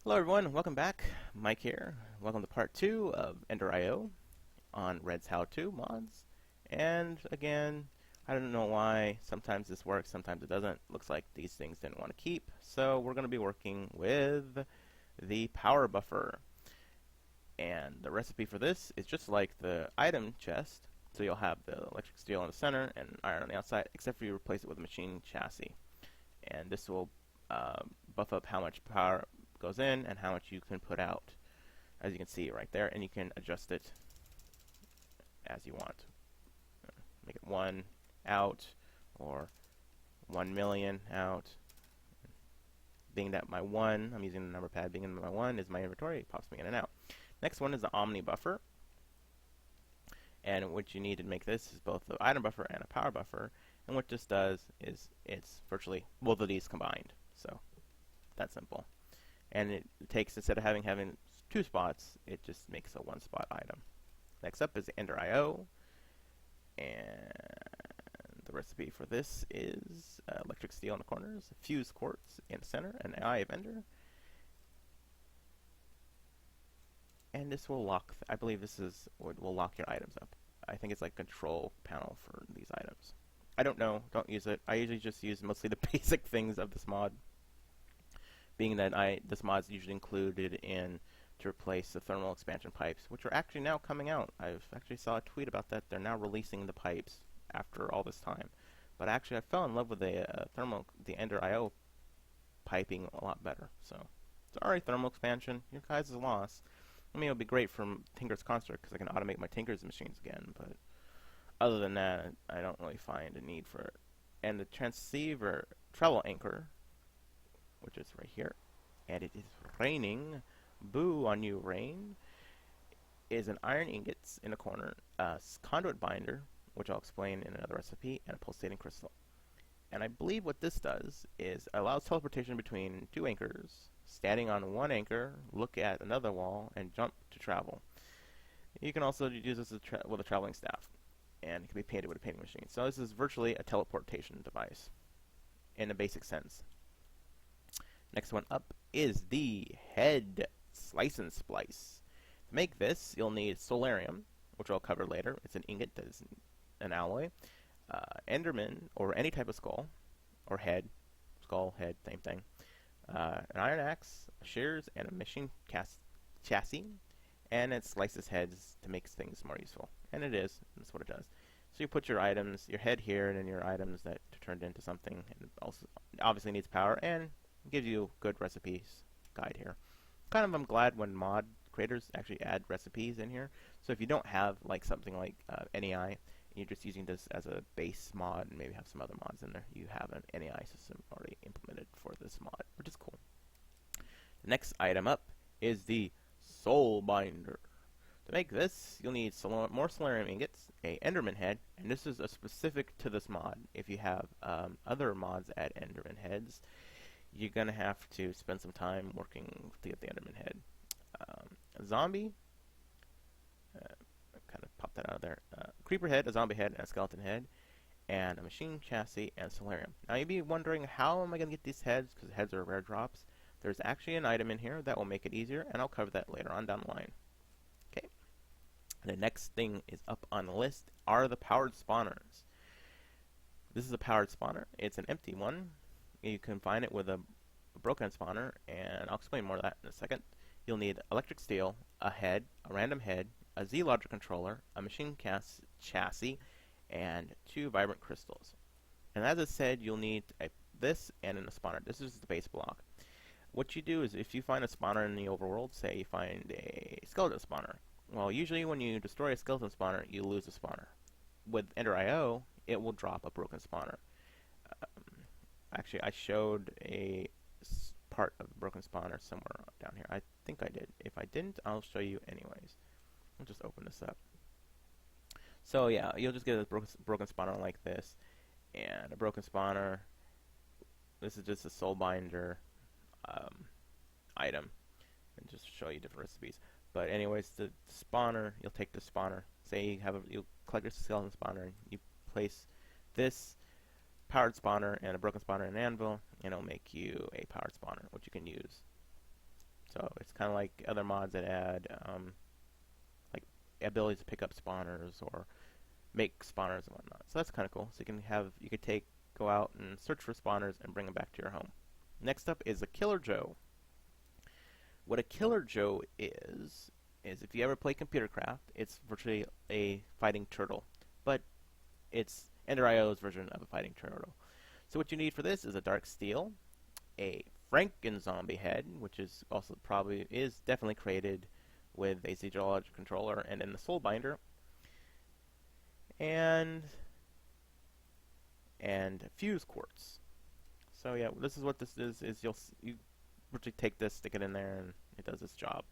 Hello everyone, welcome back. Mike here. Welcome to part 2 of Ender.io on Red's How To mods. And again, I don't know why sometimes this works, sometimes it doesn't. Looks like these things didn't want to keep. So we're going to be working with the power buffer. And the recipe for this is just like the item chest. So you'll have the electric steel in the center and iron on the outside, except for you replace it with a machine chassis. And this will buff up how much power goes in and how much you can put out, as you can see right there, and you can adjust it as you want. Make it 1 out or 1,000,000 out. Being that my 1, I'm using the number pad, being my 1 is my inventory, it pops me in and out. Next one is the Omni buffer, and what you need to make this is both the item buffer and a power buffer, and what this does is it's virtually both of these combined, so that's simple. And it takes, instead of having 2 spots, it just makes a 1 spot item. Next up is Ender.io, and the recipe for this is electric steel in the corners, fused quartz in the center, an eye of Ender, and this will lock, I believe this is what will lock your items up. I think it's like control panel for these items. I don't know, don't use it. I usually just use mostly the basic things of this mod, being that this mod is usually included in to replace the thermal expansion pipes, which are actually now coming out. I've actually saw a tweet about that. They're now releasing the pipes after all this time. But actually, I fell in love with the Ender.io piping a lot better. So, sorry, thermal expansion. Your guys' loss. I mean, it'll be great for Tinker's Construct because I can automate my Tinker's machines again. But other than that, I don't really find a need for it. And the transceiver travel anchor, which is right here, and it is raining. Boo on you, rain. Is an iron ingots in a corner, a conduit binder, which I'll explain in another recipe, and a pulsating crystal. And I believe what this does is allows teleportation between 2 anchors, standing on 1 anchor, look at another wall, and jump to travel. You can also use this with a traveling staff, and it can be painted with a painting machine. So this is virtually a teleportation device in a basic sense. Next one up is the head slice and splice. To make this, you'll need solarium, which I'll cover later. It's an ingot that is an alloy. Enderman, or any type of skull, or head. Skull, head, same thing. An iron axe, shears, and a machine chassis. And it slices heads to make things more useful. And it is. That's what it does. So you put your items, your head here, and then your items that turned into something. And it also obviously needs power, and gives you good recipes guide here. I'm glad when mod creators actually add recipes in here. So if you don't have like something like NEI, and you're just using this as a base mod and maybe have some other mods in there, you have an NEI system already implemented for this mod, which is cool. The next item up is the soul binder. To make this, you'll need more solarium ingots, a enderman head, and this is a specific to this mod. If you have other mods add enderman heads, you're going to have to spend some time working to get the enderman head. A zombie, kind of pop that out of there. Creeper head, a zombie head, and a skeleton head, and a machine chassis and solarium. Now you'd be wondering, how am I going to get these heads? Because heads are rare drops. There's actually an item in here that will make it easier, and I'll cover that later on down the line. Okay. And the next thing is up on the list are the powered spawners. This is a powered spawner. It's an empty one. You can find it with a broken spawner, and I'll explain more of that in a second. You'll need electric steel, a head, a random head, a Z-logic controller, a machine chassis, and 2 vibrant crystals. And as I said, you'll need this and a spawner. This is the base block. What you do is, if you find a spawner in the overworld, say you find a skeleton spawner, well, usually when you destroy a skeleton spawner, you lose a spawner. With Ender.io, it will drop a broken spawner. Actually, I showed a part of a broken spawner somewhere down here. I think I did. If I didn't, I'll show you anyways. I'll just open this up. So yeah, you'll just get a broken spawner like this, and a broken spawner. This is just a soul binder item, and just show you different recipes. But anyways, the spawner, you'll take the spawner. Say you collect your skeleton spawner, and you place this powered spawner and a broken spawner and an anvil, and it'll make you a powered spawner, which you can use. So kind of like other mods that add like abilities to pick up spawners or make spawners and whatnot. So that's kind of cool. So you could go out and search for spawners and bring them back to your home. Next up is a Killer Joe. What a Killer Joe is if you ever play Computer Craft, it's virtually a fighting turtle, but it's Ender.io's version of a fighting turtle. So what you need for this is a dark steel, a Franken zombie head, which is also definitely created with a Logic controller, and then the soul binder, and fuse quartz. So yeah, this is what this is you virtually take this, stick it in there, and it does its job.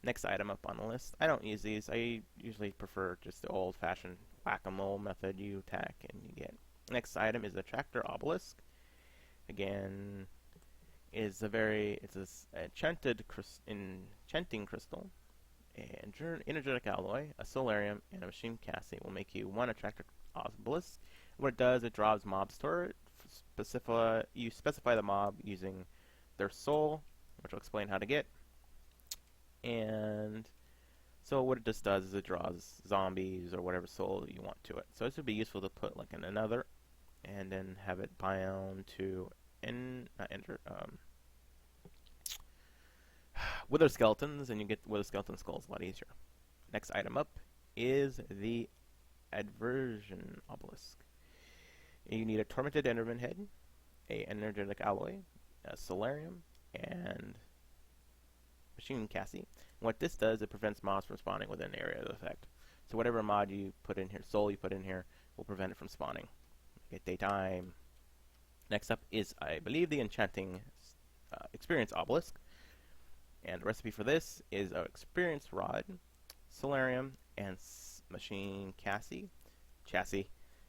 Next item up on the list. I don't use these. I usually prefer just the old-fashioned whack-a-mole method. You attack and you get. Next item is the Tractor Obelisk. Again, it's enchanting crystal, an energetic alloy, a solarium, and a machine casting will make you one Tractor Obelisk. What it does, it draws mobs toward it. You specify the mob using their soul, which I'll explain how to get. And so what it just does is it draws zombies or whatever soul you want to it. So this would be useful to put like in another, and then have it bound to wither skeletons, and you get wither skeleton skulls a lot easier. Next item up is the Aversion Obelisk. You need a Tormented Enderman head, a energetic alloy, a solarium, and machine cassie. What this does, it prevents mobs from spawning within the area of effect. So whatever mod you put in here, soul you put in here, will prevent it from spawning. Get daytime. Next up is, I believe, the Enchanting Experience Obelisk. And the recipe for this is an Experience Rod, Solarium, and Machine Chassis.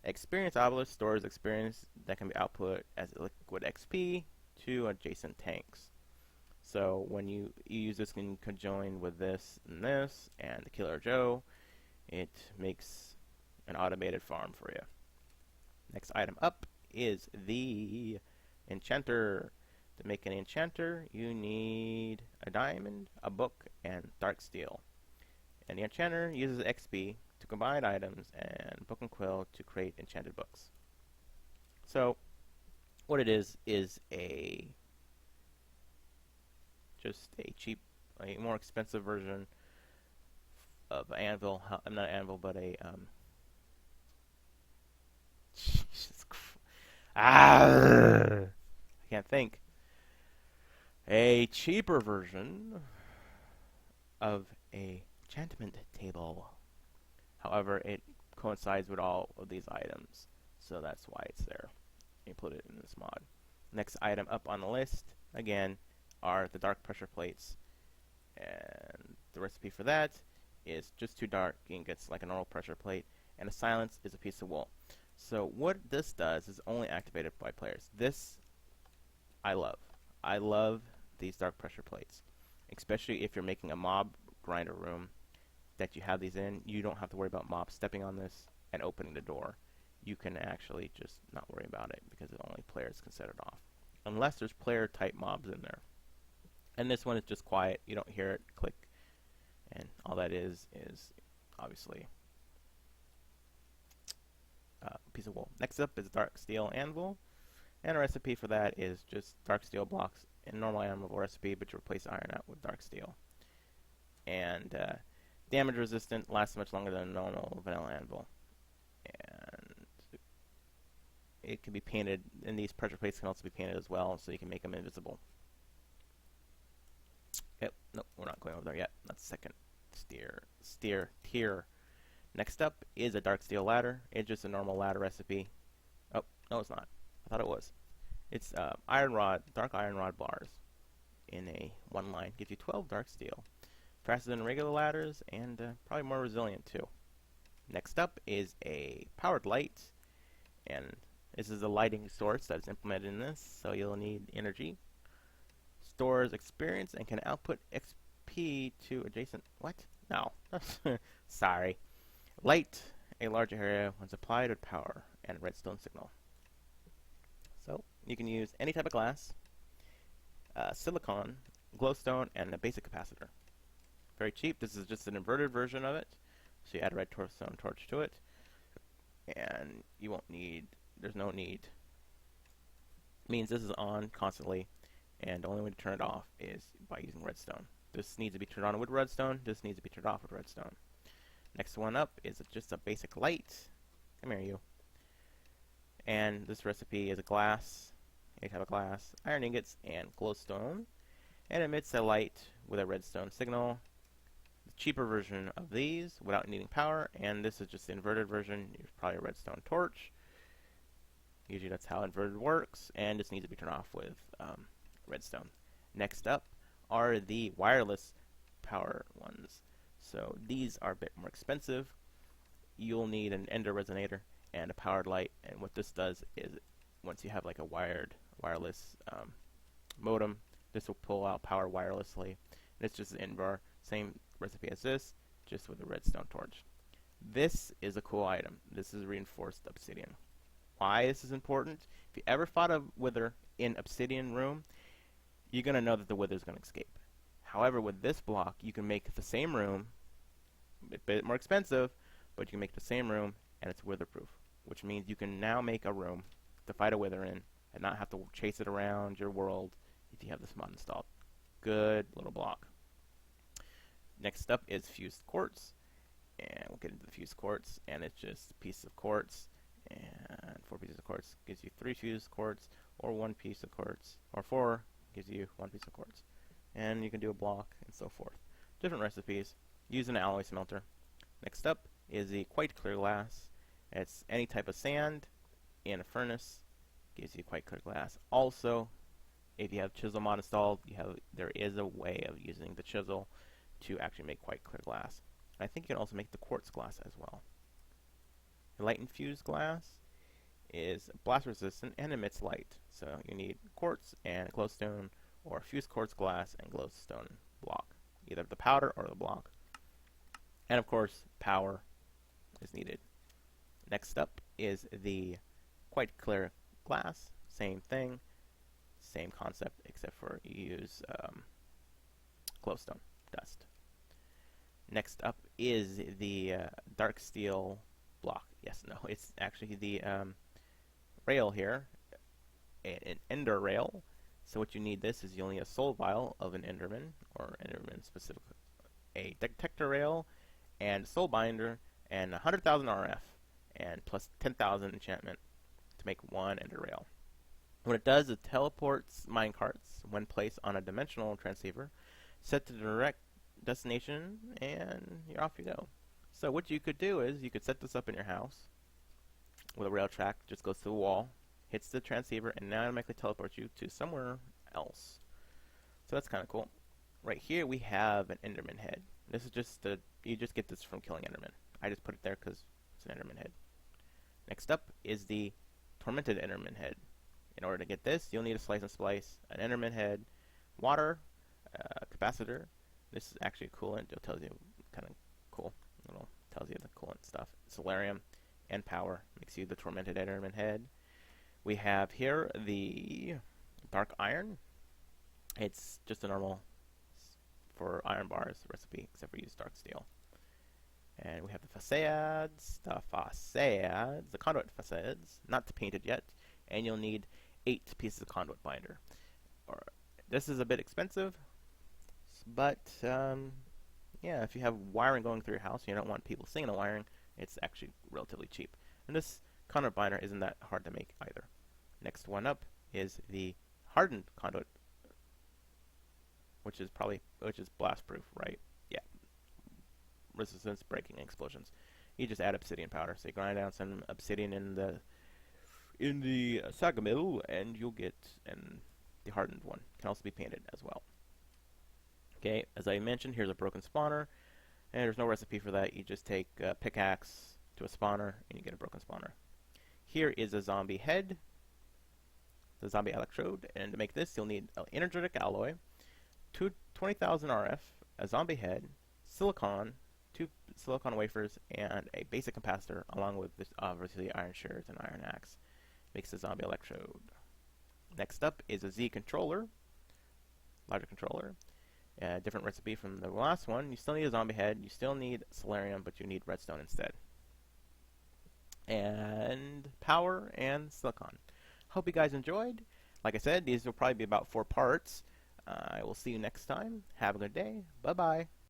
Experience Obelisk stores experience that can be output as liquid XP to adjacent tanks. So when you use this in conjoined with this and the Killer Joe, it makes an automated farm for you. Next item up is the Enchanter. To make an Enchanter, you need a diamond, a book, and dark steel. And the Enchanter uses XP to combine items and book and quill to create enchanted books. So what it is just a cheap, a more expensive version of anvil. Not anvil, but a Jesus Christ. I can't think. A cheaper version of a enchantment table. However, it coincides with all of these items, so that's why it's there. You put it in this mod. Next item up on the list, again, are the dark pressure plates, and the recipe for that is just too dark and gets like a normal pressure plate, and a silence is a piece of wool. So what this does is only activated by players. This I love. I love these dark pressure plates, especially if you're making a mob grinder room that you have these in. You don't have to worry about mobs stepping on this and opening the door. You can actually just not worry about it because only players can set it off, unless there's player type mobs in there. And this one is just quiet. You don't hear it click, and all that is obviously a piece of wool. Next up is dark steel anvil, and a recipe for that is just dark steel blocks in normal anvil recipe, but you replace iron out with dark steel. And damage resistant, lasts much longer than a normal vanilla anvil, and it can be painted, and these pressure plates can also be painted as well, so you can make them invisible. Yep, nope, we're not going over there yet. That's second tier. Next up is a dark steel ladder. It's just a normal ladder recipe. Oh, no, it's not. I thought it was. It's iron rod, dark iron rod bars in a one line. Gives you 12 dark steel. Faster than regular ladders, and probably more resilient too. Next up is a powered light, and this is a lighting source that is implemented in this, so you'll need energy. Stores experience and can output XP to adjacent. What? No. Sorry. Light a large area when supplied with power and redstone signal. So you can use any type of glass, silicon, glowstone, and a basic capacitor. Very cheap. This is just an inverted version of it. So you add a redstone torch to it, and you won't need, there's no need. It means this is on constantly, and the only way to turn it off is by using redstone. This needs to be turned on with redstone. This needs to be turned off with redstone. Next one up is just a basic light. Come here, you. And this recipe is a glass. You have a glass, iron ingots, and glowstone. And emits a light with a redstone signal. The cheaper version of these without needing power, and this is just the inverted version. Use probably a redstone torch. Usually that's how inverted works, and this needs to be turned off with redstone. Next up are the wireless power ones. So these are a bit more expensive. You'll need an ender resonator and a powered light, and what this does is once you have like a wireless modem, this will pull out power wirelessly, and it's just an invar, same recipe as this, just with a redstone torch. This is a cool item. This is reinforced obsidian. Why this is important? If you ever fought a wither in obsidian room, you're going to know that the wither is going to escape. However, with this block, you can make the same room, a bit more expensive, but you can make the same room, and it's wither-proof, which means you can now make a room to fight a wither in and not have to chase it around your world if you have this mod installed. Good little block. Next up is fused quartz, and we'll get into the fused quartz, and it's just a piece of quartz, and 4 pieces of quartz gives you 3 fused quartz, or 1 piece of quartz, or 4 gives you 1 piece of quartz. And you can do a block, and so forth. Different recipes. Use an alloy smelter. Next up is the quite clear glass. It's any type of sand in a furnace. Gives you quite clear glass. Also, if you have chisel mod installed, there is a way of using the chisel to actually make quite clear glass. I think you can also make the quartz glass as well. The light infused glass is blast resistant and emits light. So you need quartz and glowstone, or fused quartz glass and glowstone block, either the powder or the block. And of course, power is needed. Next up is the quite clear glass. Same thing, same concept, except for you use glowstone dust. Next up is the dark steel block. Yes, no, it's actually the rail here, an ender rail. So what you need this is you'll need a soul vial of an enderman, or enderman specific, a detector rail, and soul binder, and 100,000 RF, and plus 10,000 enchantment to make 1 ender rail. What it does is it teleports minecarts when placed on a dimensional transceiver, set to the direct destination, and you're off you go. So what you could do is you could set this up in your house with a rail track, just goes to the wall, hits the transceiver, and now automatically teleports you to somewhere else. So that's kind of cool. Right here we have an enderman head. This is just you just get this from killing enderman. I just put it there because it's an enderman head. Next up is the tormented enderman head. In order to get this, you'll need a slice and splice, an enderman head, water, capacitor. This is actually a coolant. It tells you kind of cool. It tells you the coolant stuff. Solarium and power makes you the tormented enderman head. We have here the dark iron. It's just a normal for iron bars recipe, except for use dark steel. And we have the facades, the conduit facades, not painted yet, and you'll need 8 pieces of conduit binder. This is a bit expensive, but yeah, if you have wiring going through your house and you don't want people seeing the wiring, it's actually relatively cheap. And this conduit binder isn't that hard to make either. Next one up is the hardened conduit, which is blast proof, right? Yeah. Resistance, breaking, and explosions. You just add obsidian powder. So you grind down some obsidian in the saga mill, and you'll get the hardened one. Can also be painted as well. Okay, as I mentioned, here's a broken spawner, and there's no recipe for that. You just take a pickaxe to a spawner, and you get a broken spawner. Here is a zombie head, the zombie electrode, and to make this, you'll need an energetic alloy, 20,000 RF, a zombie head, silicon, 2 silicon wafers, and a basic capacitor, along with this, obviously iron shears and iron axe. Makes the zombie electrode. Next up is a Z controller. logic controller. Different recipe from the last one. You still need a zombie head. You still need solarium, but you need redstone instead. And power and silicon. Hope you guys enjoyed. Like I said, these will probably be about 4 parts. I will see you next time. Have a good day. Bye-bye.